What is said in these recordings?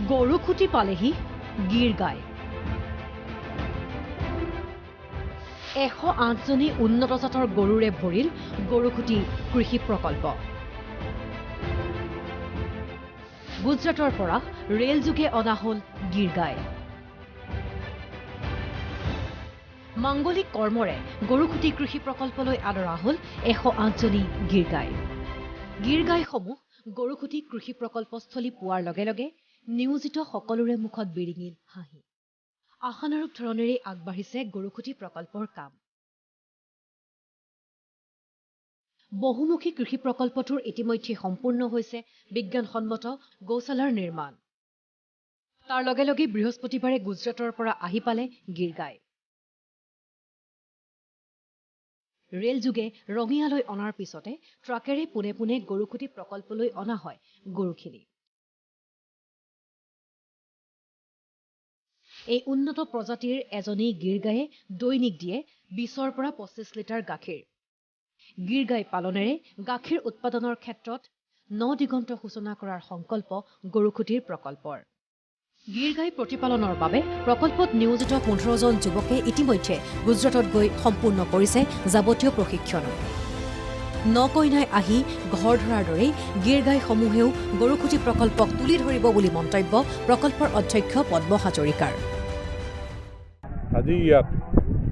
গৰুখুটি পালেহি গীৰ গাই 108জনী উন্নত জাতৰ গৰুৰে ভৰিল গৰুখুটি কৃষি প্ৰকল্প। গুজৰাটৰ পৰা ৰেল যোগে অনা হল গীৰ গাই। মাংগলিক কৰ্মৰে গৰুখুটি কৃষি প্ৰকল্পলৈ আদৰা হল 108জনী গীৰ গাই। গীৰ গাইসমূহ গৰুখুটি কৃষি প্ৰকল্পস্থলী পোৱাৰ লগে লগে নিয়োজিত সকলোৰে মুখত বিৰিঙিল হাঁহি। আশানুৰূপ ধৰণেৰে আগবাঢ়িছে গৰুখুটি প্ৰকল্পৰ কাম। বহুমুখী কৃষি প্ৰকল্পটোৰ ইতিমধ্যে সম্পূৰ্ণ হৈছে বিজ্ঞানসন্মত গৌশালাৰ নিৰ্মাণ। তাৰ লগে লগে বৃহস্পতিবাৰে গুজৰাটৰ পৰা আহি পালে গীৰ গাই। ৰেল যোগে ৰঙিয়ালৈ অনাৰ পিছতে ট্ৰাকেৰে পোনে পোনে গৰুখুটি প্ৰকল্পলৈ অনা হয় গৰুখিনি। এই উন্নত প্ৰজাতিৰ এজনী গীৰ গায়ে দৈনিক দিয়ে 20ৰ পৰা 25 লিটাৰ গাখীৰ। গীৰ গাই পালনেৰে গাখীৰ উৎপাদনৰ ক্ষেত্ৰত দিগন্ত সূচনা কৰাৰ সংকল্প গৰুখুটিৰ প্ৰকল্পৰ। গীৰ গাই প্ৰতিপালনৰ বাবে প্ৰকল্পত নিয়োজিত 15জন যুৱকে ইতিমধ্যে গুজৰাটত গৈ সম্পূৰ্ণ কৰিছে যাৱতীয় প্ৰশিক্ষণ। নকইনাই আহি ঘৰ ধৰাৰ দৰেই গীৰ গাইসমূহেও গৰুখুটি প্ৰকল্পক তুলি ধৰিব বুলি মন্তব্য প্ৰকল্পৰ অধ্যক্ষ পদ্ম হাজৰিকাৰ। আজি ইয়াত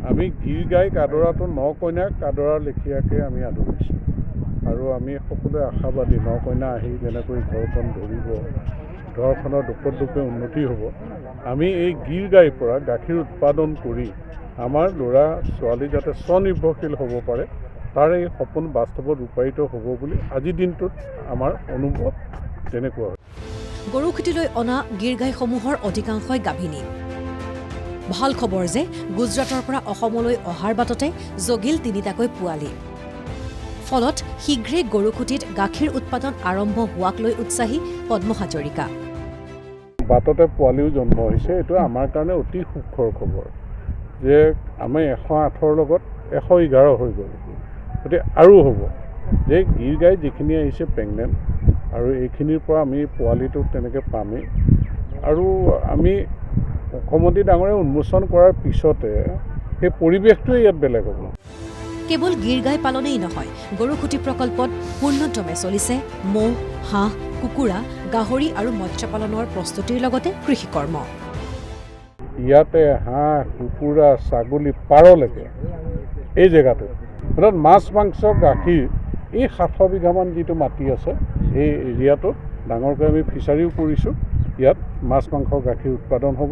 আমি গীৰ গাইক আদৰাটো নকইনাক আদৰাৰ লেখীয়াকৈ আমি আদৰিছোঁ আৰু আমি সকলোৱে আশাবাদী নকইনা আহি যেনেকৈ ঘৰখন ধৰিব, ঘৰখনৰ দুপে উন্নতি হ'ব। আমি এই গীৰ গাইৰ পৰা গাখীৰ উৎপাদন কৰি আমাৰ ল'ৰা ছোৱালী যাতে স্বনিৰ্ভৰশীল হ'ব পাৰে তাৰ এই সপোন বাস্তৱত ৰূপায়িত হ'ব বুলি আজিৰ দিনটোত আমাৰ অনুভৱ তেনেকুৱা হয়। গৰুখুটিলৈ অনা গীৰ গাইসমূহৰ অধিকাংশই গাভিনী। ভাল খবৰ যে গুজৰাটৰ পৰা অসমলৈ অহাৰ বাটতে জগিল 3টাকৈ পোৱালি। ফলত শীঘ্ৰেই গৰুখুটিত গাখীৰ উৎপাদন আৰম্ভ হোৱাক লৈ উৎসাহী পদ্ম হাজৰিকা। বাটতে পোৱালিও জন্ম হৈছে, এইটো আমাৰ কাৰণে অতি সুখৰ খবৰ যে আমি 108ৰ লগত 111 হৈ গ'ল। গতিকে আৰু হ'ব যে গীৰ গাই যিখিনি আহিছে প্ৰেগনেণ্ট আৰু এইখিনিৰ পৰা আমি পোৱালিটো তেনেকৈ পামেই। আৰু আমি মুখ্যমন্ত্ৰী ডাঙৰে উন্মোচন কৰাৰ পিছতে সেই পৰিৱেশটোৱে ইয়াত বেলেগ হ'ব। কেৱল গীৰ গাই পালনেই নহয়, গৰুখুটি প্ৰকল্পত পূৰ্ণোদ্যমে চলিছে মহ, হাঁহ, কুকুৰা, গাহৰি আৰু মৎস্য পালনৰ প্ৰস্তুতিৰ লগতে কৃষিকৰ্ম। ইয়াতে হাঁহ, কুকুৰা, ছাগলী, পাৰলৈকে এই জেগাটোত অৰ্থাৎ মাছ, মাংস, গাখীৰ এই 700 বিঘামান যিটো মাটি আছে এই এৰিয়াটোত ডাঙৰকৈ আমি ফিচাৰীও কৰিছোঁ। ইয়াত মাছ, মাংস, গাখীৰ উৎপাদন হ'ব।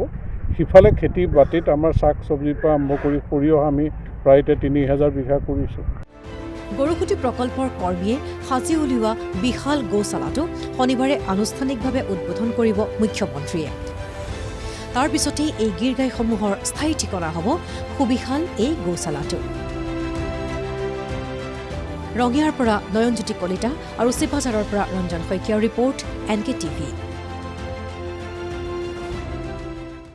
সিফালে খেতি বাতিত আমাৰ শাক চব্জিৰ পৰা আৰম্ভ কৰি সৰিয়হ আমি প্ৰায় 3000 বিঘা কৰিছোঁ। গৰুখুটি প্ৰকল্পৰ কৰ্মীয়ে সাজি উলিওৱা বিশাল গৌশালাটো শনিবাৰে আনুষ্ঠানিকভাৱে উদ্বোধন কৰিব মুখ্যমন্ত্ৰীয়ে। তাৰ পিছতেই এই গীৰ গাইসমূহৰ স্থায়ী ঠিকনা হ'ব সুবিশাল এই গৌশালাটো। ৰঙিয়াৰ পৰা নয়নজ্যোতি কলিতা আৰু চিপাঝাৰৰ পৰা ৰঞ্জন শইকীয়াৰ ৰিপৰ্ট NK TV।